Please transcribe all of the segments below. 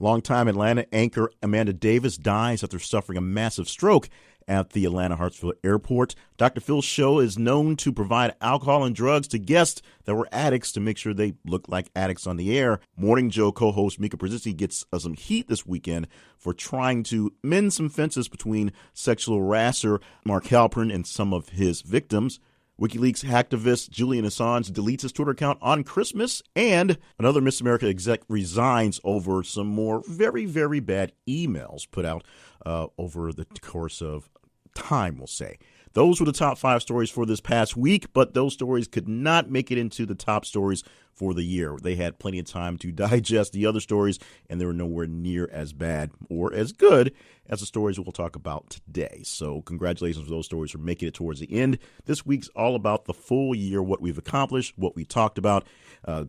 Longtime Atlanta anchor Amanda Davis dies after suffering a massive stroke at the Atlanta Hartsfield Airport. Dr. Phil's show is known to provide alcohol and drugs to guests that were addicts to make sure they look like addicts on the air. Morning Joe co-host Mika Brzezinski gets some heat this weekend for trying to mend some fences between sexual harasser Mark Halpern and some of his victims. WikiLeaks hacktivist Julian Assange deletes his Twitter account on Christmas, and another Miss America exec resigns over some more very, very bad emails put out over the course of time, we'll say. Those were the top 5 stories for this past week, but those stories could not make it into the top stories for the year. They had plenty of time to digest the other stories, and they were nowhere near as bad or as good as the stories we'll talk about today. So congratulations for those stories for making it towards the end. This week's all about the full year, what we've accomplished, what we talked about,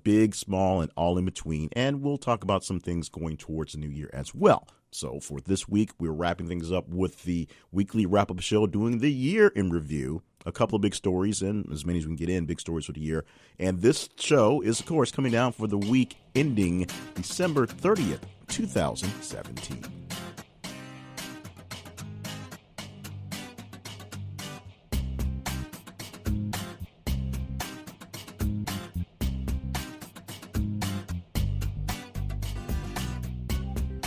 big, small, and all in between. And we'll talk about some things going towards the new year as well. So for this week, we're wrapping things up with the weekly wrap-up show, doing the year in review. A couple of big stories, and as many as we can get in, big stories for the year. And this show is, of course, coming down for the week ending December 30th, 2017.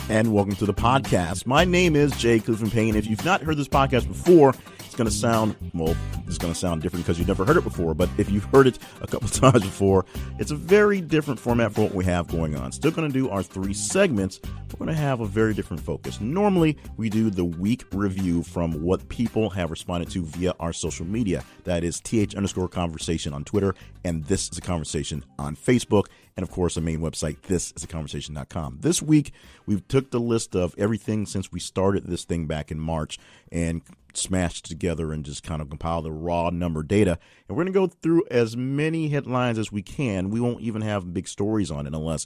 And welcome to the podcast. My name is Jay Clifton Payne. If you've not heard this podcast before, it's going to sound different because you've never heard it before. But if you've heard it a couple times before, it's a very different format for what we have going on. Still going to do our 3 segments. We're going to have a very different focus. Normally, we do the week review from what people have responded to via our social media. That is th_conversation on Twitter, and This Is a Conversation on Facebook. And, of course, our main website, thisisaconversation.com. This week, we've took the list of everything since we started this thing back in March and smashed together and just kind of compiled the raw number data. And we're going to go through as many headlines as we can. We won't even have big stories on it unless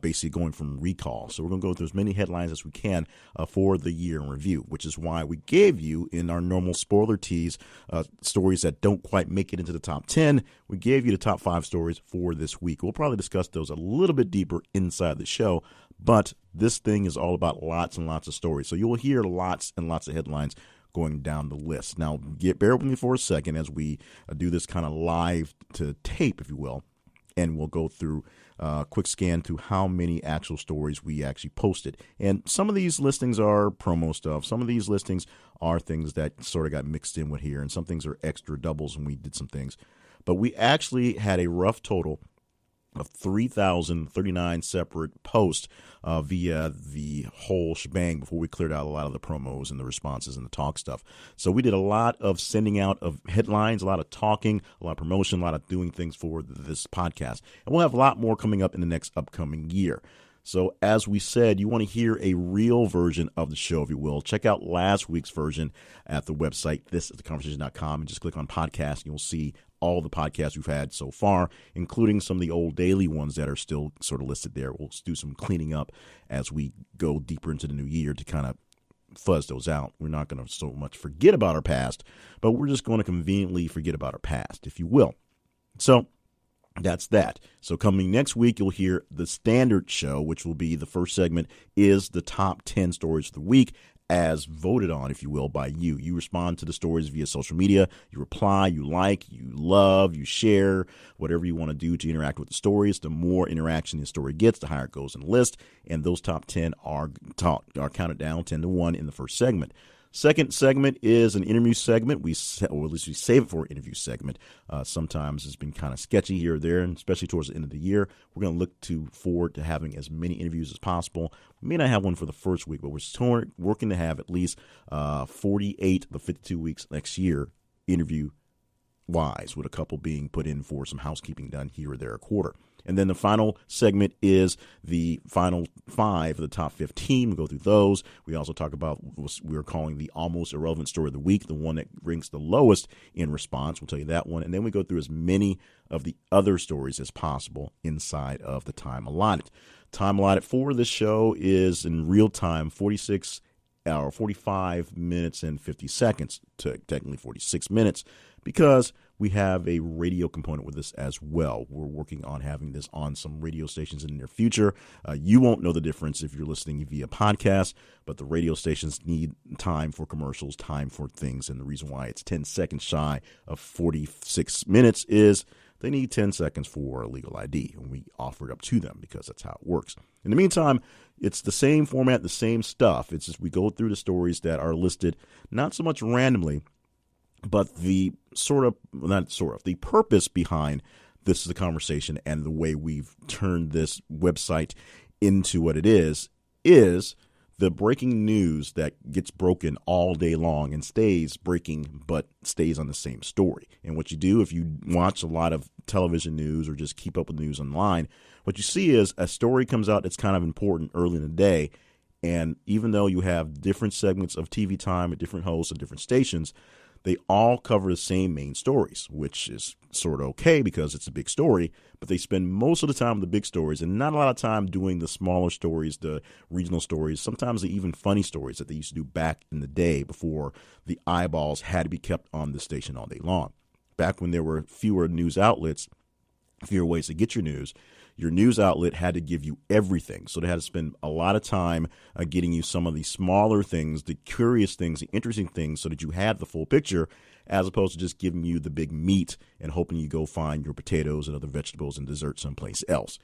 basically going from recall. So we're going to go through as many headlines as we can for the year in review, which is why we gave you in our normal spoiler tease stories that don't quite make it into the top 10. We gave you the top 5 stories for this week. We'll probably discuss those a little bit deeper inside the show, but this thing is all about lots and lots of stories. So you'll hear lots and lots of headlines going down the list. Now, bear with me for a second as we do this kind of live to tape, if you will, and we'll go through a quick scan to how many actual stories we actually posted. And some of these listings are promo stuff. Some of these listings are things that sort of got mixed in with here, and some things are extra doubles when we did some things. But we actually had a rough total of 3,039 separate posts via the whole shebang before we cleared out a lot of the promos and the responses and the talk stuff. So we did a lot of sending out of headlines, a lot of talking, a lot of promotion, a lot of doing things for this podcast. And we'll have a lot more coming up in the next upcoming year. So as we said, you want to hear a real version of the show, if you will. Check out last week's version at the website, thisisaconversation.com, and just click on podcast, and you'll see all the podcasts we've had so far, including some of the old daily ones that are still sort of listed there. We'll do some cleaning up as we go deeper into the new year to kind of fuzz those out. We're not going to so much forget about our past, but we're just going to conveniently forget about our past, if you will. So that's that. So coming next week, you'll hear the standard show, which will be the first segment is the top 10 stories of the week as voted on, if you will, by you. You respond to the stories via social media. You reply, you like, you love, you share, whatever you want to do to interact with the stories. The more interaction the story gets, the higher it goes in the list. And those top 10 are counted down 10-1 in the first segment. Second segment is an interview segment. Or at least we save it for an interview segment. Sometimes it's been kind of sketchy here or there, and especially towards the end of the year. We're going to look forward to having as many interviews as possible. We may not have one for the first week, but we're working to have at least 48 of the 52 weeks next year interview-wise, with a couple being put in for some housekeeping done here or there a quarter. And then the final segment is the final 5 of the top 15. We'll go through those. We also talk about what we're calling the almost irrelevant story of the week, the one that ranks the lowest in response. We'll tell you that one. And then we go through as many of the other stories as possible inside of the time allotted. Time allotted for this show is in real time, 46 or 45 minutes and 50 seconds to technically 46 minutes because we have a radio component with this as well. We're working on having this on some radio stations in the near future. You won't know the difference if you're listening via podcast, but the radio stations need time for commercials, time for things. And the reason why it's 10 seconds shy of 46 minutes is they need 10 seconds for a legal ID, and we offer it up to them because that's how it works. In the meantime, it's the same format, the same stuff. It's just we go through the stories that are listed not so much randomly, but the the purpose behind this is the conversation and the way we've turned this website into what it is the breaking news that gets broken all day long and stays breaking but stays on the same story. And what you do if you watch a lot of television news or just keep up with news online, what you see is a story comes out that's kind of important early in the day. And even though you have different segments of TV time at different hosts and different stations, they all cover the same main stories, which is sort of okay because it's a big story, but they spend most of the time with the big stories and not a lot of time doing the smaller stories, the regional stories, sometimes the even funny stories that they used to do back in the day before the eyeballs had to be kept on the station all day long. Back when there were fewer news outlets, fewer ways to get your news outlet had to give you everything. So they had to spend a lot of time getting you some of the smaller things, the curious things, the interesting things, so that you had the full picture, as opposed to just giving you the big meat and hoping you go find your potatoes and other vegetables and dessert someplace else.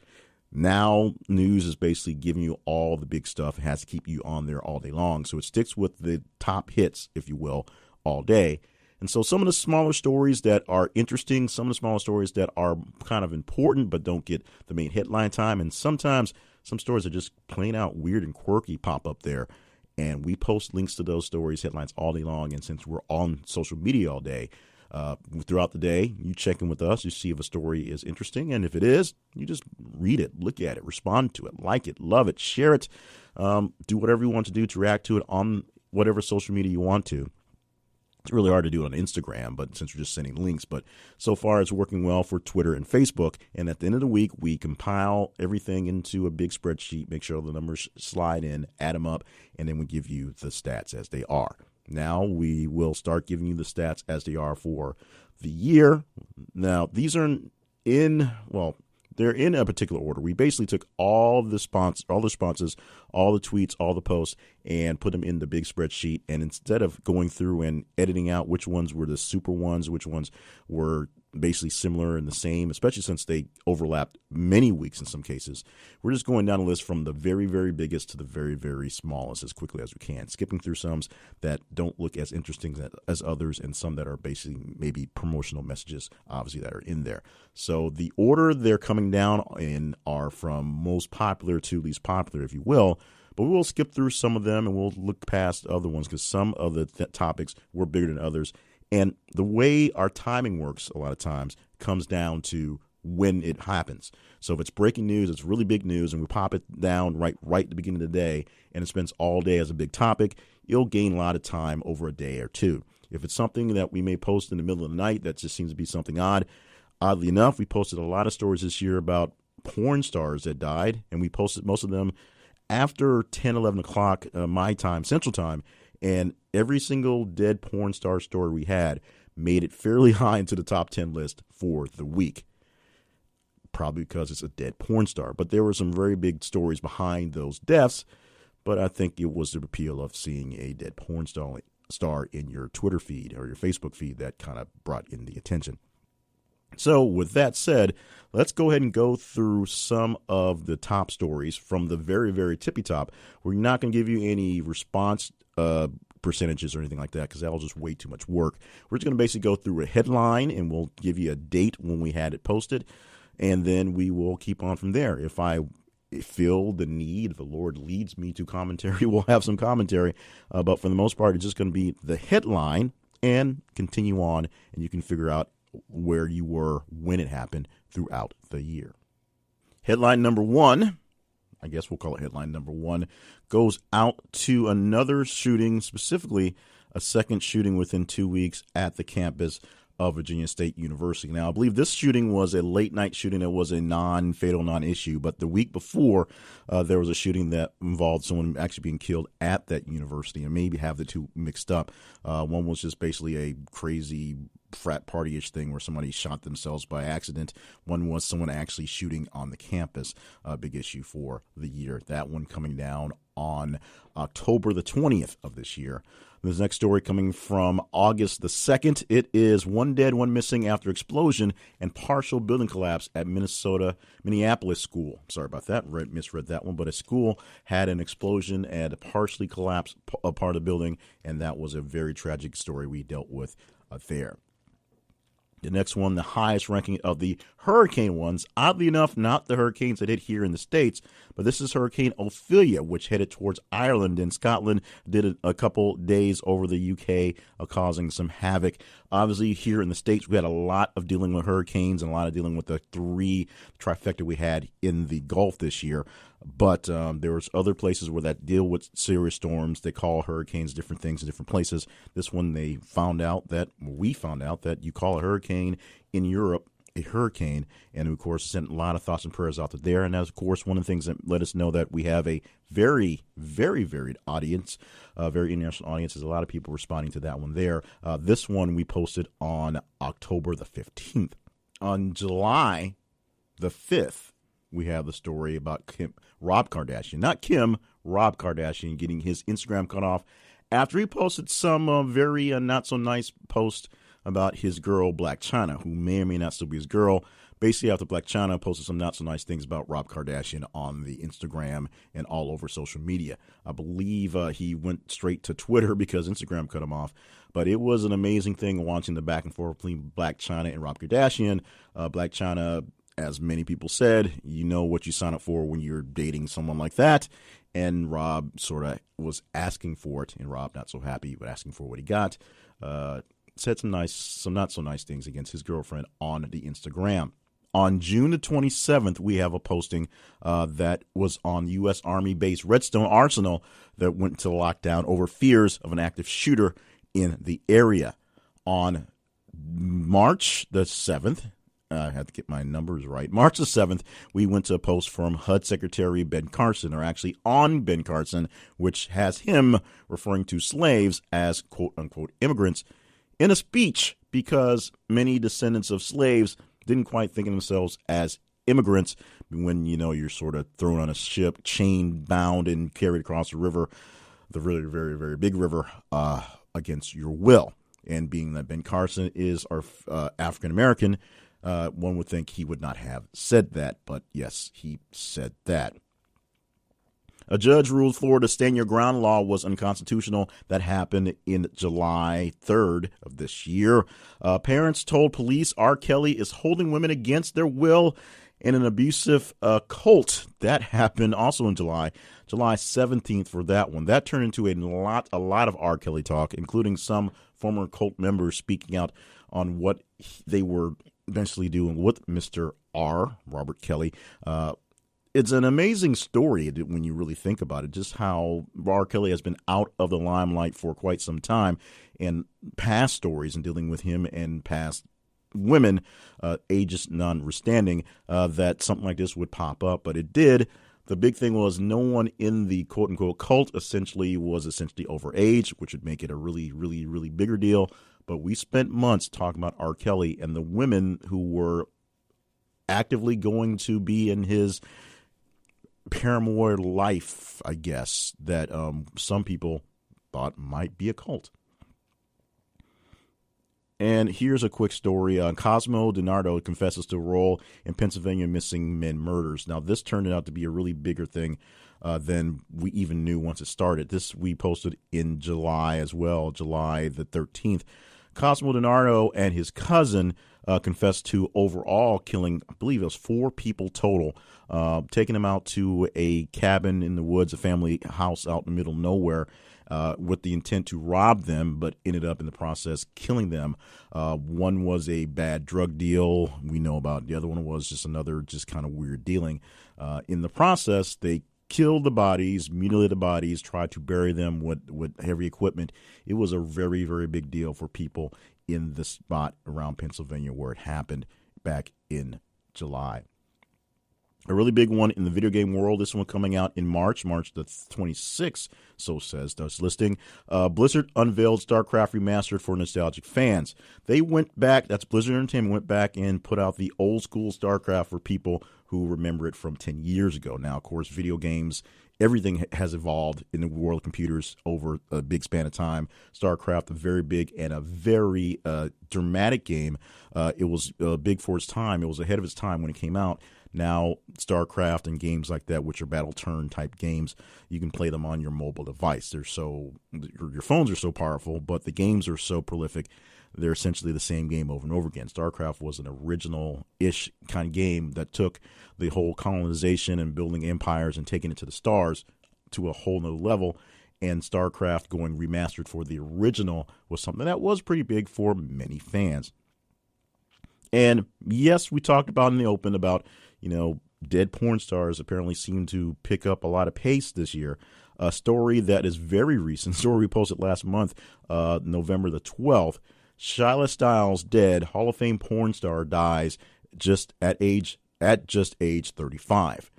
Now, news is basically giving you all the big stuff. It has to keep you on there all day long. So it sticks with the top hits, if you will, all day. And so some of the smaller stories that are interesting, some of the smaller stories that are kind of important but don't get the main headline time, and sometimes some stories are just plain out weird and quirky pop up there. And we post links to those stories, headlines all day long. And since we're on social media all day, throughout the day, you check in with us, you see if a story is interesting. And if it is, you just read it, look at it, respond to it, like it, love it, share it, do whatever you want to do to react to it on whatever social media you want to. It's really hard to do it on Instagram, but since we're just sending links, but so far it's working well for Twitter and Facebook. And at the end of the week, we compile everything into a big spreadsheet, make sure all the numbers slide in, add them up, and then we give you the stats as they are. Now we will start giving you the stats as they are for the year. Now these are they're in a particular order. We basically took all the responses, all the tweets, all the posts, and put them in the big spreadsheet. And instead of going through and editing out which ones were the super ones, which ones were basically similar and the same, especially since they overlapped many weeks in some cases, we're just going down a list from the very, very biggest to the very, very smallest as quickly as we can, skipping through some that don't look as interesting as others and some that are basically maybe promotional messages, obviously, that are in there. So the order they're coming down in are from most popular to least popular, if you will, but we will skip through some of them and we'll look past other ones because some of the topics were bigger than others. And the way our timing works a lot of times comes down to when it happens. So if it's breaking news, it's really big news, and we pop it down right at the beginning of the day, and it spends all day as a big topic, you'll gain a lot of time over a day or two. If it's something that we may post in the middle of the night that just seems to be something oddly enough, we posted a lot of stories this year about porn stars that died, and we posted most of them after 10, 11 o'clock my time, Central Time. And every single dead porn star story we had made it fairly high into the top 10 list for the week. Probably because it's a dead porn star. But there were some very big stories behind those deaths. But I think it was the appeal of seeing a dead porn star in your Twitter feed or your Facebook feed that kind of brought in the attention. So with that said, let's go ahead and go through some of the top stories from the very, very tippy top. We're not going to give you any response percentages or anything like that because that'll just way too much work. We're just going to basically go through a headline and we'll give you a date when we had it posted, and then we will keep on from there. If I feel the need, if the Lord leads me to commentary, we'll have some commentary, but for the most part, it's just going to be the headline and continue on, and you can figure out where you were when it happened throughout the year. Headline number one, I guess we'll call it headline number one, goes out to another shooting, specifically a second shooting within 2 weeks at the campus of Virginia State University. Now, I believe this shooting was a late-night shooting. It was a non-fatal, non-issue. But the week before, there was a shooting that involved someone actually being killed at that university, and maybe have the two mixed up. One was just basically a crazy frat party-ish thing where somebody shot themselves by accident. One was someone actually shooting on the campus. A big issue for the year. That one coming down on October the 20th of this year. This next story coming from August the 2nd. It is one dead, one missing after explosion and partial building collapse at Minneapolis school. Sorry about that. Misread that one. But a school had an explosion and partially collapsed a part of the building, and that was a very tragic story we dealt with there. The next one, the highest ranking of the hurricane ones. Oddly enough, not the hurricanes that hit here in the States, but this is Hurricane Ophelia, which headed towards Ireland and Scotland, did a couple days over the UK, causing some havoc. Obviously, here in the States, we had a lot of dealing with hurricanes and a lot of dealing with the three trifecta we had in the Gulf this year. But there was other places where that deal with serious storms. They call hurricanes different things in different places. This one, we found out that you call a hurricane in Europe a hurricane, and of course sent a lot of thoughts and prayers out there. And that's, of course, one of the things that let us know that we have a very, very varied audience, very international audience. There's a lot of people responding to that one there. This one we posted on October the 15th. On July the 5th, we have the story about Rob Kardashian, not Kim, Rob Kardashian getting his Instagram cut off after he posted some very not so nice post about his girl, Blac Chyna, who may or may not still be his girl. Basically, after Blac Chyna posted some not so nice things about Rob Kardashian on the Instagram and all over social media. I believe he went straight to Twitter because Instagram cut him off. But it was an amazing thing watching the back and forth between Blac Chyna and Rob Kardashian. Blac Chyna, as many people said, you know what you sign up for when you're dating someone like that. And Rob sort of was asking for it, and Rob not so happy, but asking for what he got. Said some not so nice things against his girlfriend on the Instagram. On June the 27th, we have a posting that was on U.S. Army base Redstone Arsenal that went into lockdown over fears of an active shooter in the area. On March the 7th, I had to get my numbers right. March the 7th, we went to a post from HUD Secretary Ben Carson, or actually on Ben Carson, which has him referring to slaves as quote-unquote immigrants in a speech, because many descendants of slaves didn't quite think of themselves as immigrants when, you're sort of thrown on a ship, chain bound and carried across the river, the really very, very big river, against your will. And being that Ben Carson is our African-American, one would think he would not have said that, but yes, he said that. A judge ruled Florida's Stand Your Ground law was unconstitutional. That happened in July 3rd of this year. Parents told police R. Kelly is holding women against their will in an abusive cult. That happened also in July 17th for that one. That turned into a lot of R. Kelly talk, including some former cult members speaking out on what they were eventually doing with Mr. R, Robert Kelly. It's an amazing story when you really think about it, just how R. Kelly has been out of the limelight for quite some time, and past stories and dealing with him and past women, ages notwithstanding, that something like this would pop up, but it did. The big thing was no one in the quote-unquote cult was overage, which would make it a really, really, really bigger deal. But we spent months talking about R. Kelly and the women who were actively going to be in his paramour life, I guess, that some people thought might be a cult. And here's a quick story. Cosmo DiNardo confesses to a role in Pennsylvania missing men murders. Now, this turned out to be a really bigger thing than we even knew once it started. This we posted in July as well, July the 13th. Cosmo DiNardo and his cousin confessed to overall killing, I believe it was 4 people total, taking them out to a cabin in the woods, a family house out in the middle of nowhere, with the intent to rob them, but ended up in the process killing them. One was a bad drug deal we know about. The other one was just another kind of weird dealing. In the process, they killed the bodies, mutilated the bodies, tried to bury them with heavy equipment. It was a very, very big deal for people in the spot around Pennsylvania where it happened back in July. A really big one in the video game world, this one coming out in March the 26th, so says this listing. Blizzard unveiled StarCraft Remastered for nostalgic fans. They went back, that's Blizzard Entertainment, went back and put out the old school StarCraft for people who remember it from 10 years ago. Now, of course, video games, everything has evolved in the world of computers over a big span of time. StarCraft, a very big and a very dramatic game. It was big for its time. It was ahead of its time when it came out. Now, StarCraft and games like that, which are battle turn type games, you can play them on your mobile device. They're so, your phones are so powerful, but the games are so prolific. They're essentially the same game over and over again. StarCraft was an original-ish kind of game that took the whole colonization and building empires and taking it to the stars to a whole nother level. And StarCraft going remastered for the original was something that was pretty big for many fans. And yes, we talked about in the open about, dead porn stars apparently seem to pick up a lot of pace this year. A story that is very recent, story we posted last month, November the 12th. Shyla Styles, dead, Hall of Fame porn star, dies just at age 35.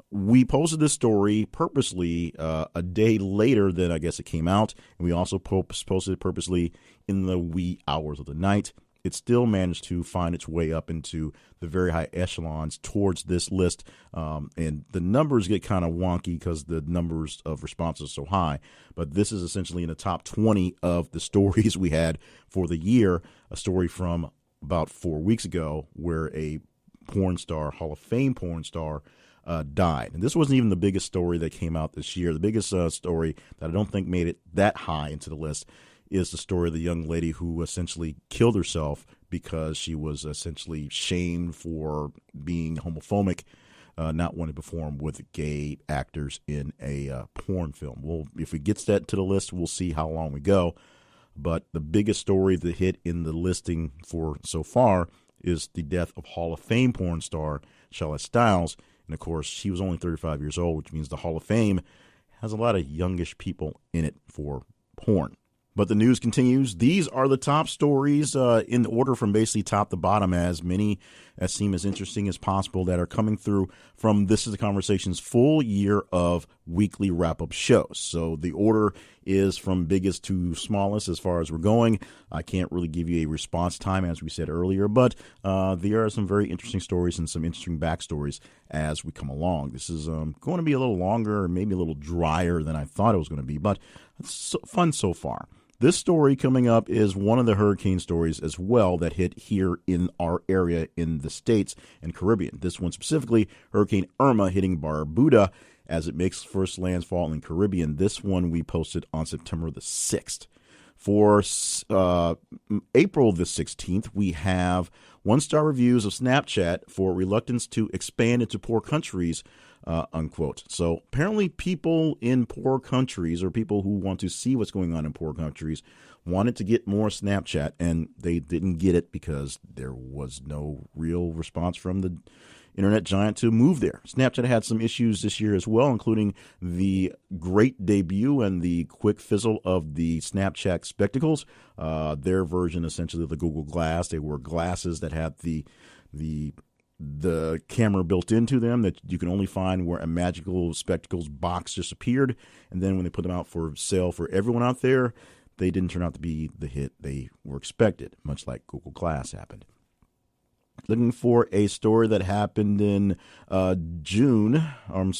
We posted this story purposely a day later than I guess it came out, and we also posted it purposely in the wee hours of the night. It still managed to find its way up into the very high echelons towards this list. And the numbers get kind of wonky because the numbers of responses are so high. But this is essentially in the top 20 of the stories we had for the year. A story from about 4 weeks ago where a porn star, Hall of Fame porn star, died. And this wasn't even the biggest story that came out this year. The biggest story that I don't think made it that high into the list is the story of the young lady who essentially killed herself because she was essentially shamed for being homophobic, not wanting to perform with gay actors in a porn film. Well, if it gets that to the list, we'll see how long we go. But the biggest story that hit in the listing for so far is the death of Hall of Fame porn star Shyla Styles. And, of course, she was only 35 years old, which means the Hall of Fame has a lot of youngish people in it for porn. But the news continues. These are the top stories in order from basically top to bottom, as many as seem as interesting as possible that are coming through from This Is the Conversation's full year of weekly wrap-up shows. So the order is from biggest to smallest as far as we're going. I can't really give you a response time, as we said earlier, but there are some very interesting stories and some interesting backstories as we come along. This is going to be a little longer, maybe a little drier than I thought it was going to be, but it's fun so far. This story coming up is one of the hurricane stories as well that hit here in our area in the States and Caribbean. This one specifically, Hurricane Irma hitting Barbuda as it makes first landfall in Caribbean. This one we posted on September the 6th. For April the 16th, we have one-star reviews of Snapchat for reluctance to expand into poor countries, unquote. So apparently people in poor countries, or people who want to see what's going on in poor countries, wanted to get more Snapchat, and they didn't get it because there was no real response from the internet giant to move there. Snapchat had some issues this year as well, including the great debut and the quick fizzle of the Snapchat Spectacles, their version essentially of the Google Glass. They were glasses that had the camera built into them that you can only find where a magical spectacles box just appeared. And then when they put them out for sale for everyone out there, they didn't turn out to be the hit they were expected, much like Google Glass happened. Looking for a story that happened in June of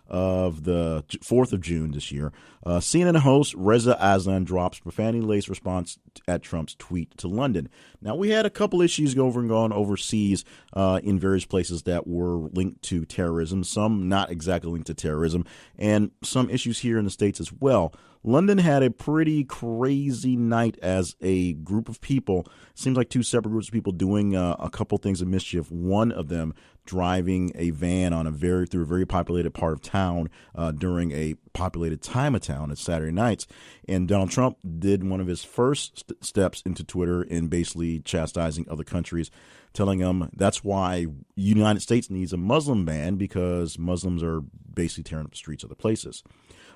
the 4th of June this year. CNN host Reza Aslan drops profanity-laced response at Trump's tweet to London. Now, we had a couple issues going on overseas in various places that were linked to terrorism, some not exactly linked to terrorism, and some issues here in the States as well. London had a pretty crazy night as a group of people, seems like two separate groups of people doing a couple things of mischief. One of them driving a van on through a very populated part of town during a populated time of town at Saturday nights. And Donald Trump did one of his first steps into Twitter in basically chastising other countries, telling them that's why United States needs a Muslim ban, because Muslims are basically tearing up the streets other places.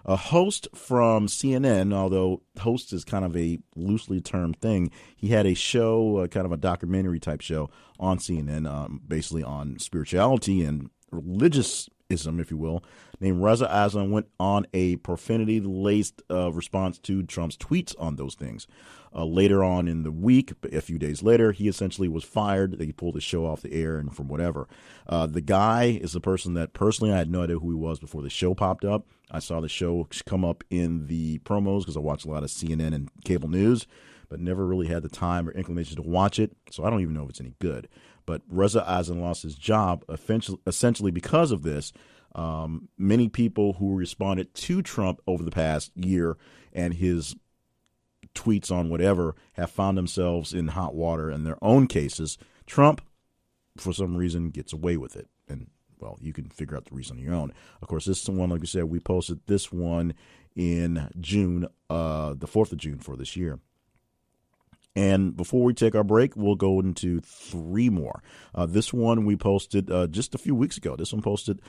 A host from CNN, although host is kind of a loosely termed thing, he had a show, kind of a documentary type show on CNN, basically on spirituality and religiousism, if you will, named Reza Aslan, went on a profanity-laced response to Trump's tweets on those things. Later on in the week, a few days later, he essentially was fired. They pulled his show off the air and from whatever. The guy is the person that personally I had no idea who he was before the show popped up. I saw the show come up in the promos because I watch a lot of CNN and cable news, but never really had the time or inclination to watch it, so I don't even know if it's any good. But Reza Aslan lost his job essentially because of this. Many people who responded to Trump over the past year and his tweets on whatever have found themselves in hot water in their own cases. Trump, for some reason, gets away with it. And, well, you can figure out the reason on your own. Of course, this is the one, like I said, we posted this one in June, the 4th of June for this year. And before we take our break, we'll go into three more. This one we posted just a few weeks ago. This one posted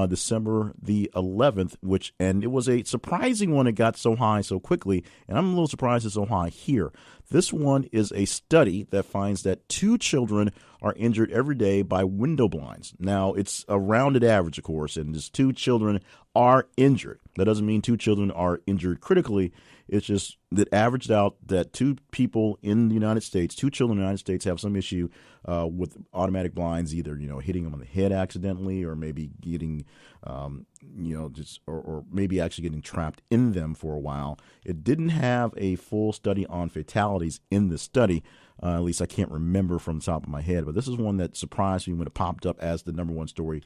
December the 11th, and it was a surprising one. It got so high so quickly, and I'm a little surprised it's so high here. This one is a study that finds that 2 children are injured every day by window blinds. Now, it's a rounded average, of course, and just 2 children are injured. That doesn't mean 2 children are injured critically. It's just that averaged out that 2 people in the United States, 2 children in the United States have some issue with automatic blinds, either, hitting them on the head accidentally or maybe getting, or maybe actually getting trapped in them for a while. It didn't have a full study on fatalities in the study. At least I can't remember from the top of my head. But this is one that surprised me when it popped up as the number one story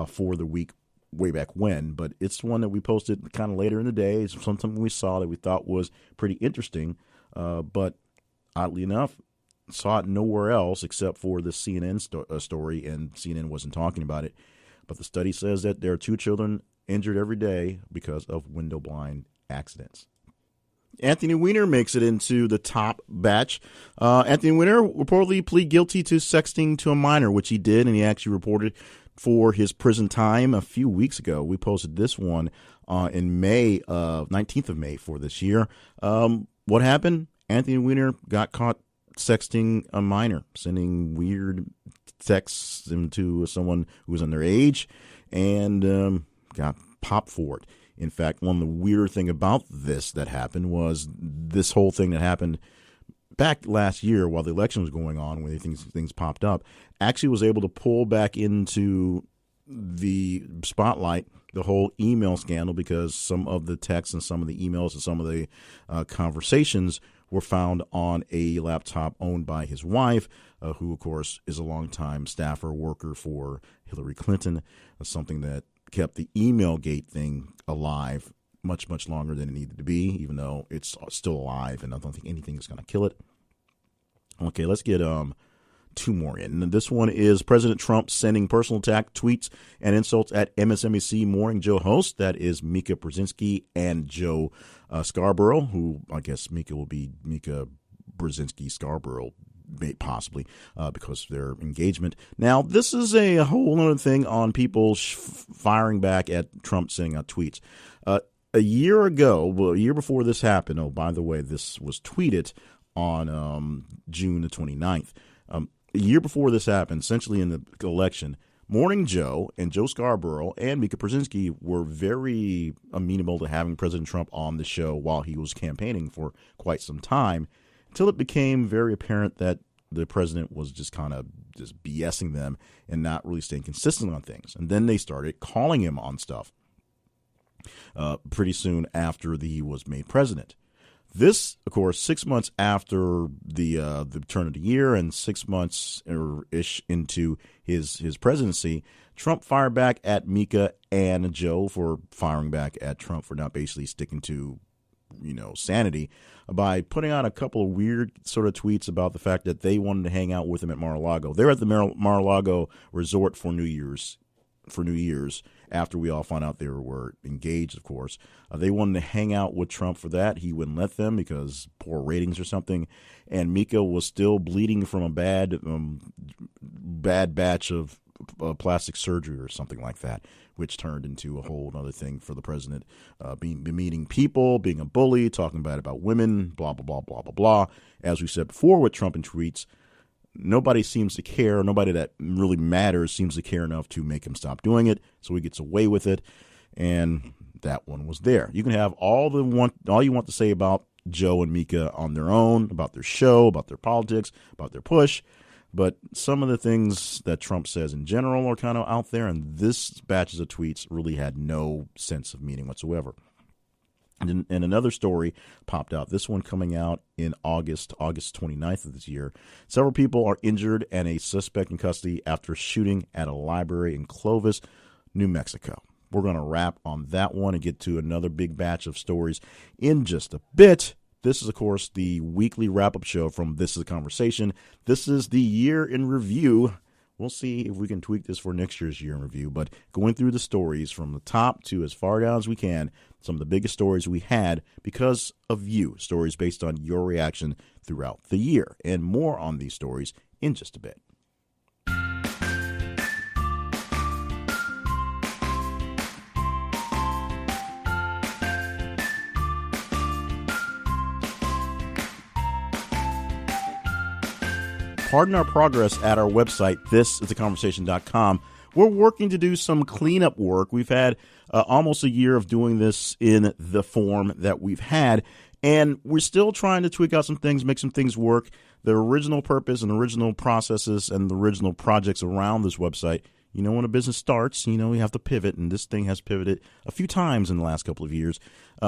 for the week way back when. But it's one that we posted kind of later in the day. It's something we saw that we thought was pretty interesting. But oddly enough, saw it nowhere else except for the CNN story, and CNN wasn't talking about it. But the study says that there are 2 children injured every day because of window blind accidents. Anthony Weiner makes it into the top batch. Anthony Weiner reportedly plead guilty to sexting to a minor, which he did, and he actually reported for his prison time a few weeks ago. We posted this one in May, 19th of May for this year. What happened? Anthony Weiner got caught sexting a minor, sending weird texts to someone who was underage, and got popped for it. In fact, one of the weirder thing about this that happened was this whole thing that happened back last year while the election was going on, when things popped up, actually was able to pull back into the spotlight the whole email scandal, because some of the texts and some of the emails and some of the conversations were found on a laptop owned by his wife, who, of course, is a longtime staffer worker for Hillary Clinton, something that kept the Emailgate thing alive much, much longer than it needed to be, even though it's still alive, and I don't think anything is going to kill it. Okay, let's get 2 more in. And this one is President Trump sending personal attack tweets and insults at MSNBC Morning Joe host. That is Mika Brzezinski and Joe Scarborough, who I guess Mika will be Mika Brzezinski Scarborough, possibly because of their engagement. Now, this is a whole other thing on people firing back at Trump sending out tweets. A year before this happened, oh, by the way, this was tweeted on June the 29th. A year before this happened, essentially in the election, Morning Joe and Joe Scarborough and Mika Brzezinski were very amenable to having President Trump on the show while he was campaigning for quite some time, until it became very apparent that the president was just kind of just BSing them and not really staying consistent on things. And then they started calling him on stuff pretty soon after he was made president. This, of course, 6 months after the turn of the year and 6 months ish into his presidency, Trump fired back at Mika and Joe for firing back at Trump for not basically sticking to, sanity, by putting out a couple of weird sort of tweets about the fact that they wanted to hang out with him at Mar-a-Lago. They were at the Mar-a-Lago resort for New Year's after we all found out they were engaged, of course. They wanted to hang out with Trump for that. He wouldn't let them because poor ratings or something. And Mika was still bleeding from a bad batch of plastic surgery or something like that, which turned into a whole other thing for the president, being meeting people, being a bully, talking bad about women, blah, blah, blah, blah, blah, blah. As we said before with Trump and tweets, nobody seems to care. Nobody that really matters seems to care enough to make him stop doing it, so he gets away with it. And that one was there. You can have all you want to say about Joe and Mika on their own, about their show, about their politics, about their push. But some of the things that Trump says in general are kind of out there, and this batches of tweets really had no sense of meaning whatsoever. And another story popped out, this one coming out in August 29th of this year. Several people are injured and a suspect in custody after shooting at a library in Clovis, New Mexico. We're going to wrap on that one and get to another big batch of stories in just a bit. This is, of course, the weekly wrap-up show from This Is a Conversation. This is the year in review. We'll see if we can tweak this for next year's year in review, but going through the stories from the top to as far down as we can, some of the biggest stories we had because of you, stories based on your reaction throughout the year, and more on these stories in just a bit. Pardon our progress at our website, thisistheconversation.com. We're working to do some cleanup work. We've had almost a year of doing this in the form that we've had, and we're still trying to tweak out some things, make some things work. The original purpose and original processes and the original projects around this website, when a business starts, you have to pivot, and this thing has pivoted a few times in the last couple of years.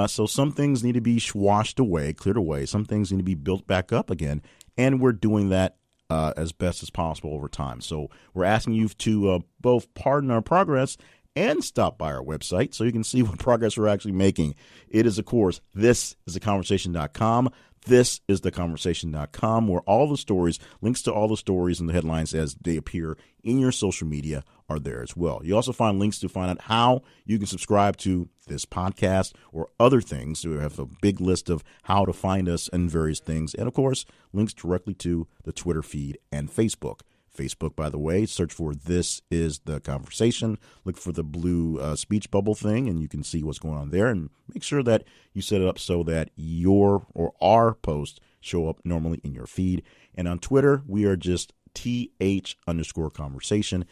So some things need to be washed away, cleared away. Some things need to be built back up again, and we're doing that as best as possible over time. So we're asking you to both pardon our progress and stop by our website so you can see what progress we're actually making. It is, of course, thisistheconversation.com. Thisistheconversation.com, where all the stories, links to all the stories and the headlines as they appear in your social media are there as well. You also find links to find out how you can subscribe to this podcast or other things. So we have a big list of how to find us and various things. And, of course, links directly to the Twitter feed and Facebook. Facebook, by the way, search for This Is The Conversation. Look for the blue speech bubble thing, and you can see what's going on there. And make sure that you set it up so that your or our posts show up normally in your feed. And on Twitter, we are just th_conversation.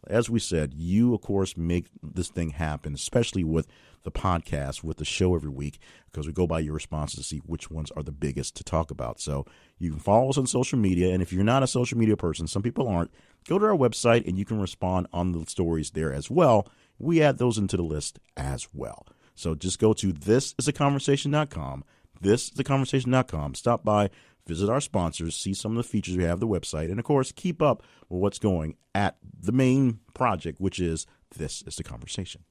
As we said, you, of course, make this thing happen, especially with the podcast, with the show every week, because we go by your responses to see which ones are the biggest to talk about. So you can follow us on social media, and if you're not a social media person, some people aren't, go to our website and you can respond on the stories there as well. We add those into the list as well. So just go to thisistheconversation.com, thisistheconversation.com, stop by, visit our sponsors, see some of the features we have on the website, and, of course, keep up with what's going at the main project, which is This Is The Conversation.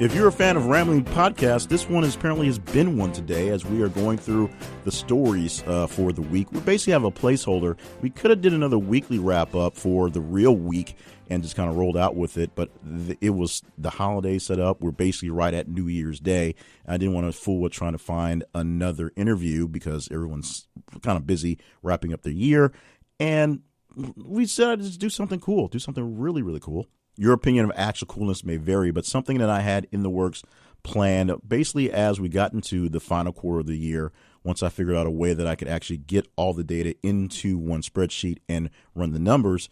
If you're a fan of Rambling Podcast, this one has been one today as we are going through the stories for the week. We basically have a placeholder. We could have did another weekly wrap-up for the real week and just kind of rolled out with it, but it was the holiday set up. We're basically right at New Year's Day. I didn't want to fool with trying to find another interview because everyone's kind of busy wrapping up their year. And we decided to just do something cool, do something really, really cool. Your opinion of actual coolness may vary, but something that I had in the works planned basically as we got into the final quarter of the year, once I figured out a way that I could actually get all the data into one spreadsheet and run the numbers,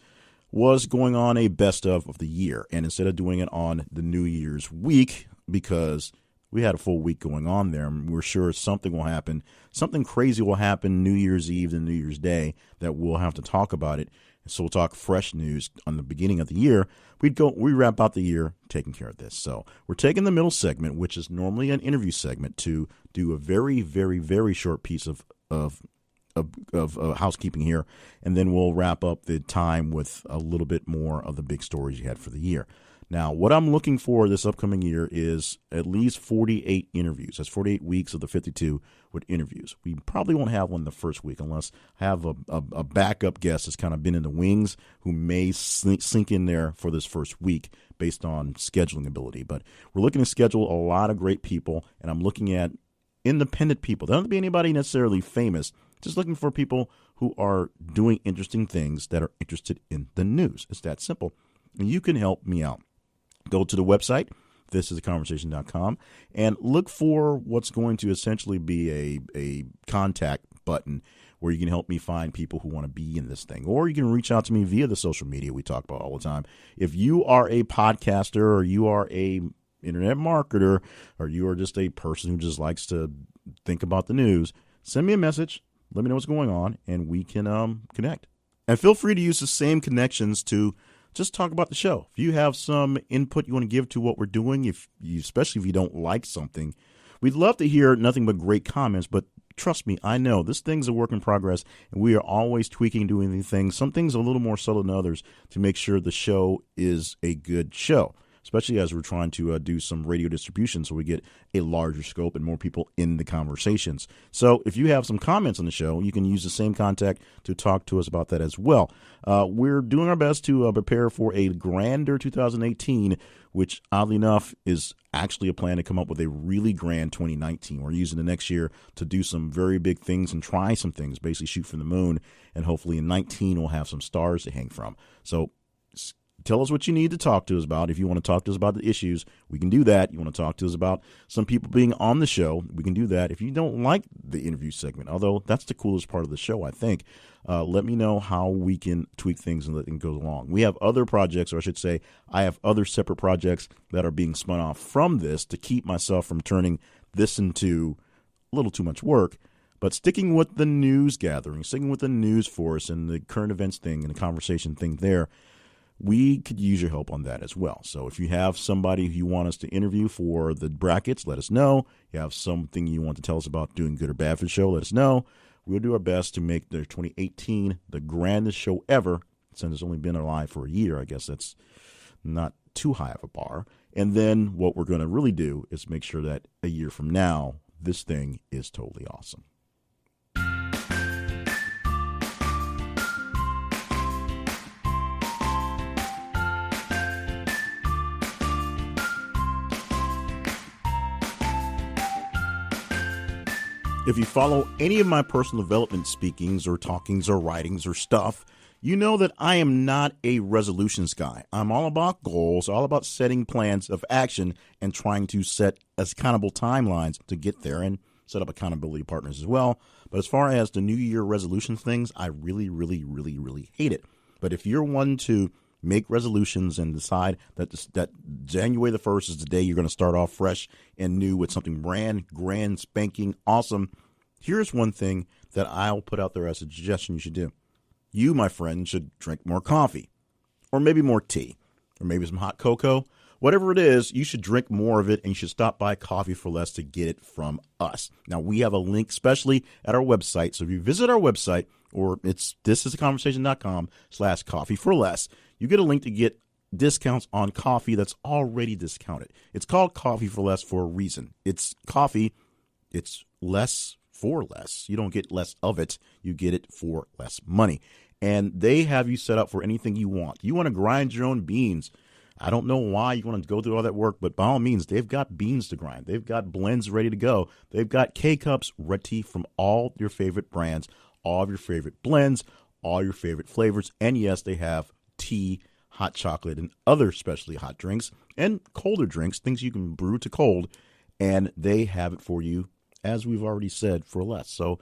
was going on a best of the year. And instead of doing it on the New Year's week, because we had a full week going on there, and we're sure something will happen, something crazy will happen New Year's Eve and New Year's Day that we'll have to talk about it. So we'll talk fresh news on the beginning of the year. We wrap out the year taking care of this. So we're taking the middle segment, which is normally an interview segment, to do a very, very, very short piece of housekeeping here, and then we'll wrap up the time with a little bit more of the big stories you had for the year. Now, what I'm looking for this upcoming year is at least 48 interviews. That's 48 weeks of the 52 with interviews. We probably won't have one the first week unless I have a backup guest that's kind of been in the wings who may sink in there for this first week based on scheduling ability. But we're looking to schedule a lot of great people, and I'm looking at independent people. There don't have to be anybody necessarily famous, just looking for people who are doing interesting things that are interested in the news. It's that simple. And you can help me out. Go to the website, thisisaconversation.com, and look for what's going to essentially be a contact button where you can help me find people who want to be in this thing. Or you can reach out to me via the social media we talk about all the time. If you are a podcaster or you are a internet marketer or you are just a person who just likes to think about the news, send me a message. Let me know what's going on, and we can connect. And feel free to use the same connections to just talk about the show. If you have some input you want to give to what we're doing, especially if you don't like something, we'd love to hear nothing but great comments. But trust me, I know this thing's a work in progress, and we are always tweaking, doing these things. Some things a little more subtle than others to make sure the show is a good show, especially as we're trying to do some radio distribution so we get a larger scope and more people in the conversations. So if you have some comments on the show, you can use the same contact to talk to us about that as well. We're doing our best to prepare for a grander 2018, which oddly enough is actually a plan to come up with a really grand 2019. We're using the next year to do some very big things and try some things, basically shoot from the moon, and hopefully in 19 we'll have some stars to hang from. So tell us what you need to talk to us about. If you want to talk to us about the issues, we can do that. You want to talk to us about some people being on the show, we can do that. If you don't like the interview segment, although that's the coolest part of the show, I think, let me know how we can tweak things and let it go along. We have other projects, or I should say, I have other separate projects that are being spun off from this to keep myself from turning this into a little too much work. But sticking with the news gathering, sticking with the news force and the current events thing and the conversation thing there, we could use your help on that as well. So if you have somebody who you want us to interview for the brackets, let us know. You have something you want to tell us about doing good or bad for the show, let us know. We'll do our best to make the 2018 the grandest show ever. Since it's only been alive for a year, I guess that's not too high of a bar. And then what we're going to really do is make sure that a year from now, this thing is totally awesome. If you follow any of my personal development speakings or talkings or writings or stuff, you know that I am not a resolutions guy. I'm all about goals, all about setting plans of action and trying to set accountable timelines to get there and set up accountability partners as well. But as far as the New Year resolution things, I really, really, really, really hate it. But if you're one to make resolutions and decide that January the 1st is the day you're going to start off fresh and new with something grand, spanking, awesome, here's one thing that I'll put out there as a suggestion you should do. You, my friend, should drink more coffee, or maybe more tea, or maybe some hot cocoa. Whatever it is, you should drink more of it, and you should stop by Coffee for Less to get it from us. Now, we have a link especially at our website. So if you visit our website, or it's thisisaconversation.com/coffee for less, you get a link to get discounts on coffee that's already discounted. It's called Coffee for Less for a reason. It's coffee. It's less for less. You don't get less of it. You get it for less money. And they have you set up for anything you want. You want to grind your own beans. I don't know why you want to go through all that work, but by all means, they've got beans to grind. They've got blends ready to go. They've got K-Cups ready from all your favorite brands, all of your favorite blends, all your favorite flavors. And yes, they have tea, hot chocolate, and other specialty hot drinks, and colder drinks, things you can brew to cold. And they have it for you, as we've already said, for less. So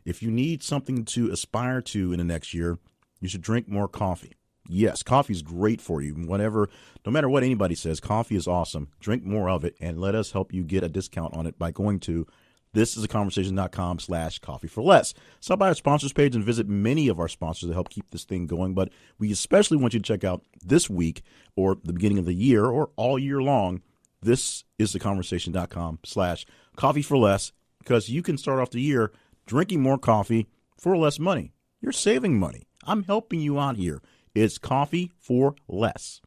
if you need something to aspire to in the next year, you should drink more coffee. Yes, coffee is great for you. No matter what anybody says, coffee is awesome. Drink more of it, and let us help you get a discount on it by going to thisisaconversation.com/coffee for less. Stop by our sponsors page and visit many of our sponsors to help keep this thing going. But we especially want you to check out this week or the beginning of the year or all year long, thisisaconversation.com/coffee for less, because you can start off the year drinking more coffee for less money. You're saving money. I'm helping you out here. It's Coffee for Less.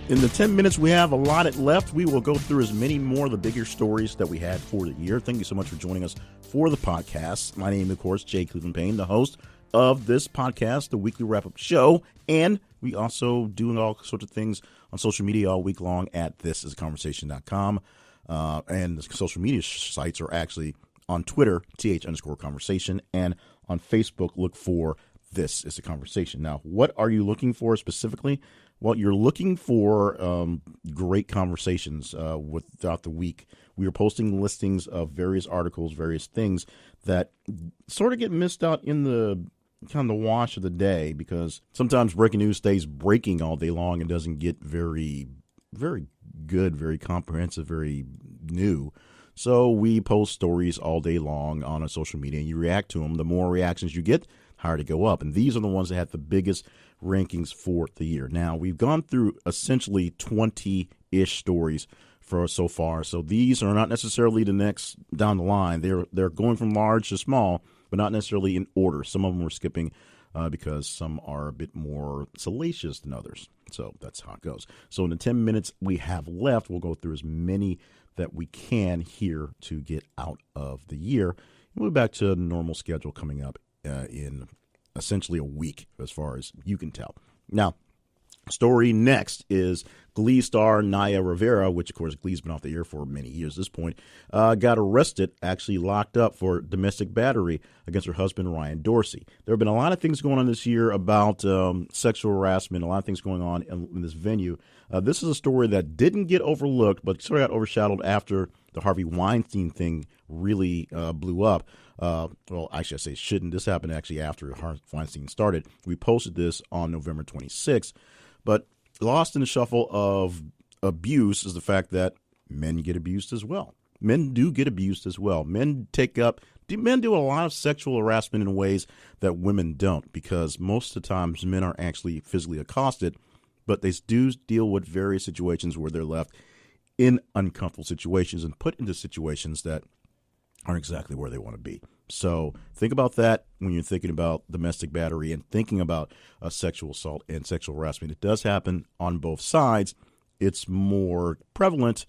In the 10 minutes we have allotted left, we will go through as many more of the bigger stories that we had for the year. Thank you so much for joining us for the podcast. My name, of course, Jay Cleveland Payne, the host of this podcast, the weekly wrap-up show. And we also do all sorts of things on social media all week long at thisisaconversation.com. And the social media sites are actually on Twitter, th_conversation, and on Facebook, look for This Is a Conversation. Now, what are you looking for specifically? Well, you're looking for great conversations throughout the week. We are posting listings of various articles, various things that sort of get missed out in the kind of the wash of the day, because sometimes breaking news stays breaking all day long and doesn't get very, very good, very comprehensive, very new. So we post stories all day long on our social media, and you react to them. The more reactions you get, higher to go up. And these are the ones that have the biggest rankings for the year. Now, we've gone through essentially 20-ish stories for so far. So these are not necessarily the next down the line. They're going from large to small, but not necessarily in order. Some of them we're skipping because some are a bit more salacious than others. So that's how it goes. So in the 10 minutes we have left, we'll go through as many that we can here to get out of the year. We'll be back to a normal schedule coming up in essentially a week, as far as you can tell. Now, story next is Glee star Naya Rivera, which, of course, Glee's been off the air for many years at this point, got arrested, actually locked up for domestic battery against her husband, Ryan Dorsey. There have been a lot of things going on this year about sexual harassment, a lot of things going on in this venue. This is a story that didn't get overlooked, but sort of got overshadowed after the Harvey Weinstein thing really blew up. Well, actually, I say it shouldn't. This happened actually after Harvey Weinstein started. We posted this on November 26th. But lost in the shuffle of abuse is the fact that men get abused as well. Men do get abused as well. Men do a lot of sexual harassment in ways that women don't, because most of the times men are actually physically accosted, but they do deal with various situations where they're left in uncomfortable situations and put into situations that aren't exactly where they want to be. So think about that when you're thinking about domestic battery and thinking about sexual assault and sexual harassment. It does happen on both sides. It's more prevalent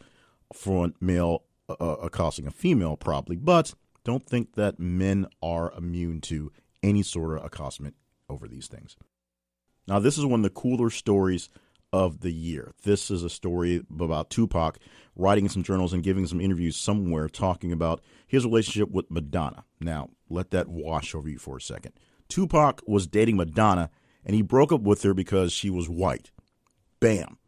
for a male accosting a female, probably, but don't think that men are immune to any sort of accostation over these things. Now, this is one of the cooler stories of the year. This is a story about Tupac writing in some journals and giving some interviews somewhere talking about his relationship with Madonna. Now, let that wash over you for a second. Tupac was dating Madonna, and he broke up with her because she was white. Bam.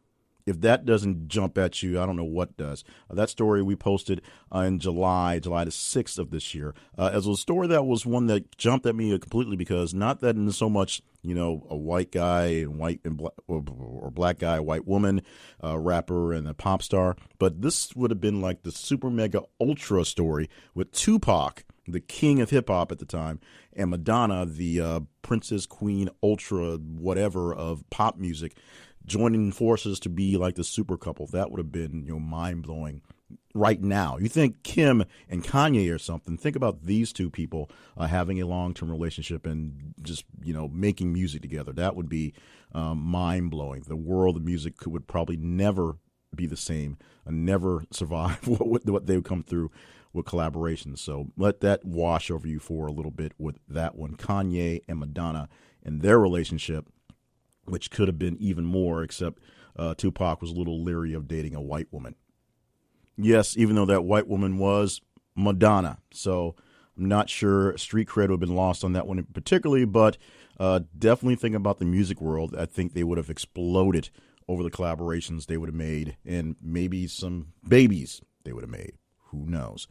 If that doesn't jump at you, I don't know what does. That story we posted in July the 6th of this year, as a story that was one that jumped at me completely, because not that in so much, a white guy and white and or black guy, white woman, rapper and a pop star, but this would have been like the super mega ultra story with Tupac, the king of hip hop at the time, and Madonna, the princess, queen, ultra whatever of pop music, joining forces to be like the super couple. That would have been, mind-blowing right now. You think Kim and Kanye or something, think about these two people having a long-term relationship and just, making music together. That would be mind-blowing. The world of music would probably never be the same and never survive what they would come through with collaborations. So let that wash over you for a little bit with that one. Kanye and Madonna and their relationship, which could have been even more, except Tupac was a little leery of dating a white woman. Yes, even though that white woman was Madonna. So I'm not sure street cred would have been lost on that one particularly, but definitely thinking about the music world, I think they would have exploded over the collaborations they would have made, and maybe some babies they would have made. Who knows?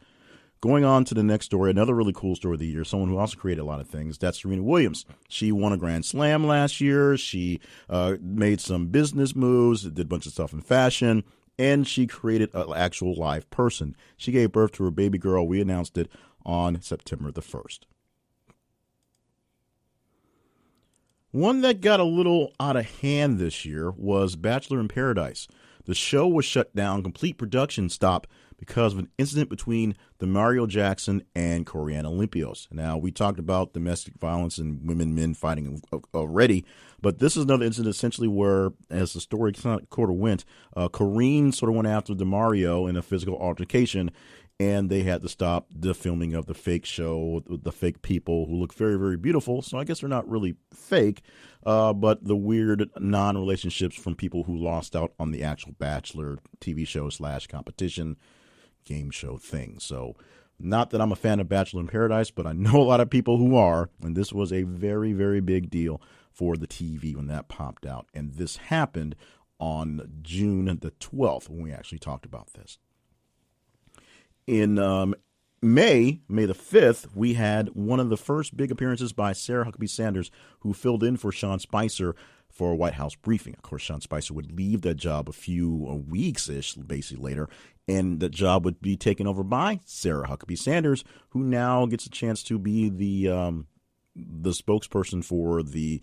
Going on to the next story, another really cool story of the year, someone who also created a lot of things, that's Serena Williams. She won a Grand Slam last year. She made some business moves, did a bunch of stuff in fashion, and she created an actual live person. She gave birth to her baby girl. We announced it on September the 1st. One that got a little out of hand this year was Bachelor in Paradise. The show was shut down, complete production stop, because of an incident between Demario Jackson and Coriana Olympios. Now, we talked about domestic violence and men fighting already, but this is another incident essentially where, as the story sort of went, Corrine sort of went after Demario in a physical altercation, and they had to stop the filming of the fake show with the fake people who look very, very beautiful. So I guess they're not really fake, but the weird non-relationships from people who lost out on the actual Bachelor TV show / competition game show thing. So not that I'm a fan of Bachelor in Paradise, but I know a lot of people who are, and this was a very, very big deal for the TV when that popped out. And this happened on June the 12th when we actually talked about this. In May the 5th, we had one of the first big appearances by Sarah Huckabee Sanders, who filled in for Sean Spicer for a White House briefing. Of course, Sean Spicer would leave that job a few weeks-ish, basically later, and the job would be taken over by Sarah Huckabee Sanders, who now gets a chance to be the spokesperson for the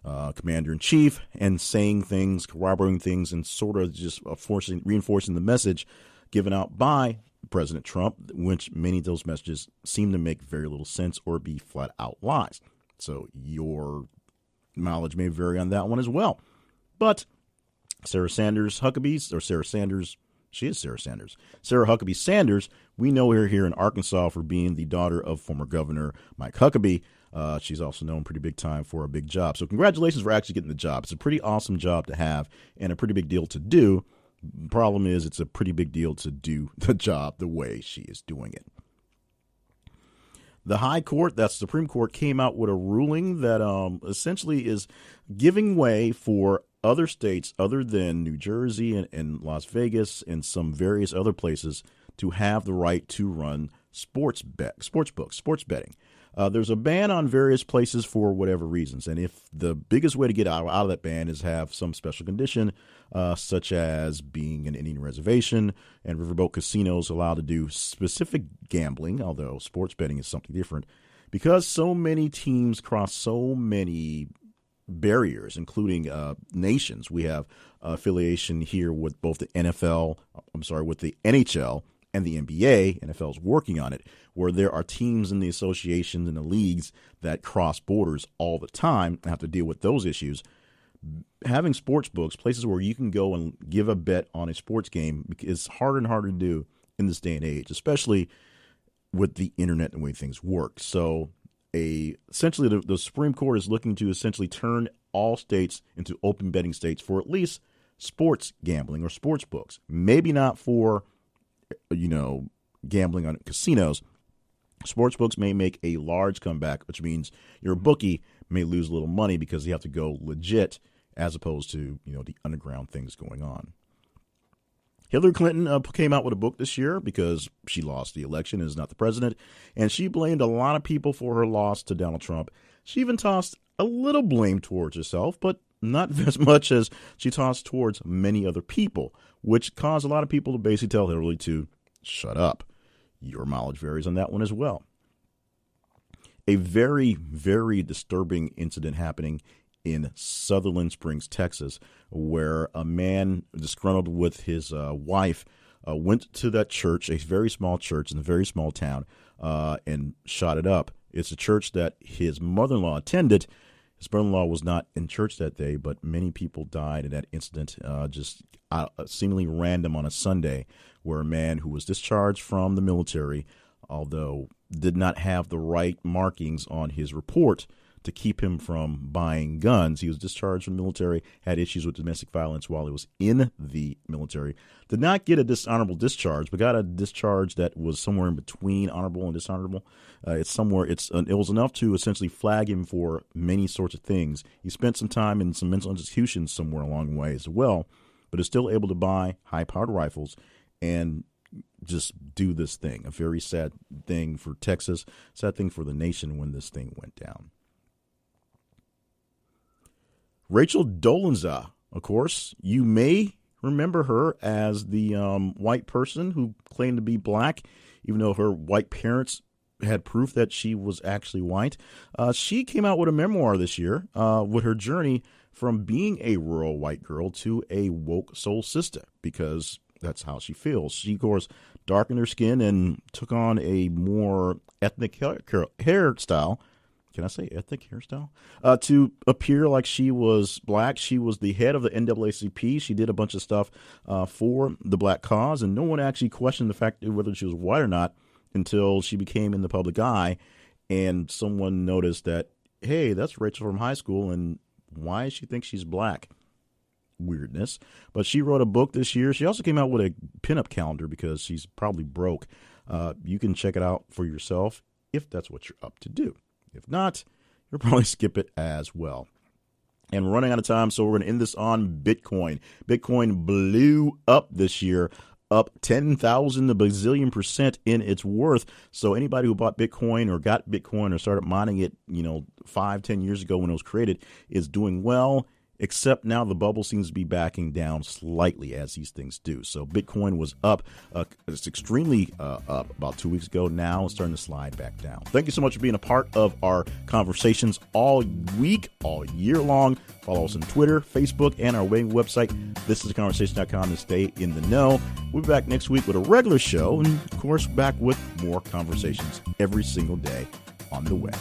commander-in-chief and saying things, corroborating things, and sort of just reinforcing the message given out by President Trump, which many of those messages seem to make very little sense or be flat out lies. So your mileage may vary on that one as well. But Sarah Huckabee Sanders, we know her here in Arkansas for being the daughter of former Governor Mike Huckabee. She's also known pretty big time for a big job. So congratulations for actually getting the job. It's a pretty awesome job to have and a pretty big deal to do. Problem is, it's a pretty big deal to do the job the way she is doing it. The High Court, that's Supreme Court, came out with a ruling that essentially is giving way for other states other than New Jersey and Las Vegas and some various other places to have the right to run sports betting. There's a ban on various places for whatever reasons, and if the biggest way to get out of that ban is have some special condition, such as being an Indian reservation and riverboat casinos allowed to do specific gambling, although sports betting is something different, because so many teams cross so many barriers, including nations. We have affiliation here with both the with the NHL and the NBA. NFL is working on it, where there are teams in the associations and the leagues that cross borders all the time and have to deal with those issues. Having sports books, places where you can go and give a bet on a sports game, is harder and harder to do in this day and age, especially with the internet and the way things work. So essentially the Supreme Court is looking to essentially turn all states into open betting states for at least sports gambling or sports books. Maybe not for gambling on casinos. Sports books may make a large comeback, which means your bookie may lose a little money because you have to go legit as opposed to, the underground things going on. Hillary Clinton came out with a book this year because she lost the election and is not the president, and she blamed a lot of people for her loss to Donald Trump. She even tossed a little blame towards herself, but not as much as she tossed towards many other people, which caused a lot of people to basically tell Hillary to shut up. Your mileage varies on that one as well. A very, very disturbing incident happening in Sutherland Springs, Texas, where a man disgruntled with his wife went to that church, a very small church in a very small town, and shot it up. It's a church that his mother-in-law attended. His brother-in-law was not in church that day, but many people died in that incident, just seemingly random on a Sunday, where a man who was discharged from the military, although did not have the right markings on his report to keep him from buying guns. He was discharged from the military, had issues with domestic violence while he was in the military. Did not get a dishonorable discharge, but got a discharge that was somewhere in between honorable and dishonorable. It was enough to essentially flag him for many sorts of things. He spent some time in some mental institutions somewhere along the way as well, but is still able to buy high-powered rifles and just do this thing. A very sad thing for Texas, sad thing for the nation when this thing went down. Rachel Dolezal, of course, you may remember her as the white person who claimed to be black, even though her white parents had proof that she was actually white. She came out with a memoir this year with her journey from being a rural white girl to a woke soul sister, because that's how she feels. She, of course, darkened her skin and took on a more ethnic hairstyle. Can I say ethnic hairstyle? To appear like she was black. She was the head of the NAACP. She did a bunch of stuff for the black cause, and no one actually questioned the fact whether she was white or not until she became in the public eye, and someone noticed that, hey, that's Rachel from high school, and why does she think she's black? Weirdness. But she wrote a book this year. She also came out with a pinup calendar because she's probably broke. You can check it out for yourself if that's what you're up to do. If not, you'll probably skip it as well. And we're running out of time, so we're going to end this on Bitcoin. Bitcoin blew up this year, up 10,000 a bazillion % in its worth. So anybody who bought Bitcoin or got Bitcoin or started mining it, 5-10 years ago when it was created is doing well. Except now the bubble seems to be backing down slightly, as these things do. So Bitcoin was up. It's extremely up about 2 weeks ago. Now it's starting to slide back down. Thank you so much for being a part of our conversations all week, all year long. Follow us on Twitter, Facebook, and our website, thisistheconversation.com, to stay in the know. We'll be back next week with a regular show and, of course, back with more conversations every single day on the web.